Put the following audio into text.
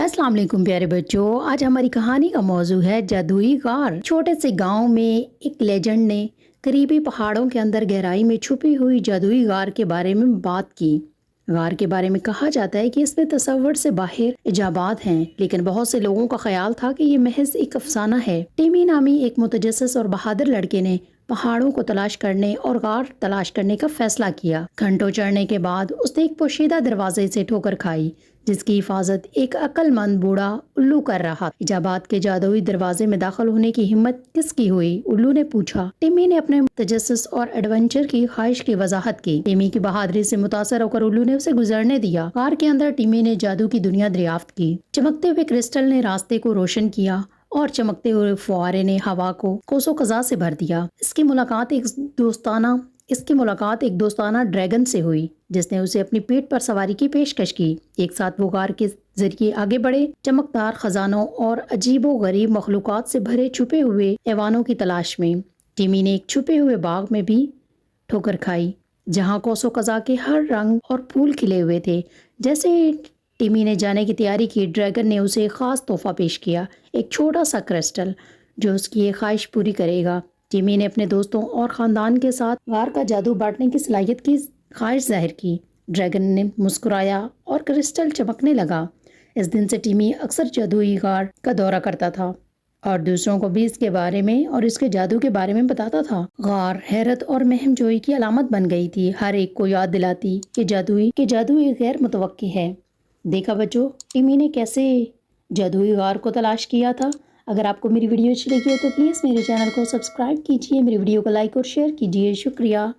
अस्सलाम वालेकुम प्यारे बच्चों। आज हमारी कहानी का मौजू है जादुई गार। छोटे से गांव में एक लेजेंड ने करीबी पहाड़ों के अंदर गहराई में छुपी हुई जादुई गार के बारे में बात की। गार के बारे में कहा जाता है कि इसमें तसव्वुर से बाहर इजाबात हैं, लेकिन बहुत से लोगों का ख्याल था कि ये महज एक अफसाना है। टिमी नामी एक मुतजस्सिस और बहादुर लड़के ने पहाड़ों को तलाश करने और गार तलाश करने का फैसला किया। घंटों चढ़ने के बाद उसने एक पोशीदा दरवाजे से ठोकर खाई, जिसकी हिफाजत एक अक्लमंद बूढ़ा उल्लू कर रहा। इजाबात के जादुई दरवाजे में दाखिल होने की हिम्मत किसकी हुई? उल्लू ने पूछा। टिमी ने अपने तजस्सुस और एडवेंचर की ख्वाहिश की वजाहत की। टिमी की बहादुरी से मुतासर होकर उल्लू ने उसे गुजरने दिया। कार के अंदर टिमी ने जादू की दुनिया दरियाफ्त की। चमकते हुए क्रिस्टल ने रास्ते को रोशन किया और चमकते हुए फुआरे ने हवा को कोसो कज़ा से भर दिया। इसकी मुलाकात एक दोस्ताना ड्रैगन से हुई, जिसने उसे अपनी पीठ पर सवारी की पेशकश की। एक साथ वो गार के जरिए आगे बढ़े, चमकदार खजानों और अजीबो गरीब मखलूकात से भरे छुपे हुए ऐवानों की तलाश में। टिमी ने एक छुपे हुए बाग में भी ठोकर खाई, जहाँ कोसो कज़ा के हर रंग और फूल खिले हुए थे। जैसे ही टिमी ने जाने की तैयारी की, ड्रैगन ने उसे एक खास तोहफा पेश किया, एक छोटा सा क्रिस्टल जो उसकी एक ख्वाहिश पूरी करेगा। टिमी ने अपने दोस्तों और ख़ानदान के साथ गार का जादू बांटने की सलाहियत की ख्वाहिश जाहिर की। ड्रैगन ने मुस्कुराया और क्रिस्टल चमकने लगा। इस दिन से टिमी अक्सर जादुई गार का दौरा करता था और दूसरों को भी इसके बारे में और इसके जादू के बारे में बताता था। गार हैरत और महमजोई की अलामत बन गई थी, हर एक को याद दिलाती कि जादू एक गैर मुतवक्की है। देखा बच्चों, टिमी ने कैसे जादुई गार को तलाश किया था। अगर आपको मेरी वीडियो अच्छी लगी हो तो प्लीज़ मेरे चैनल को सब्सक्राइब कीजिए, मेरी वीडियो को लाइक और शेयर कीजिए। शुक्रिया।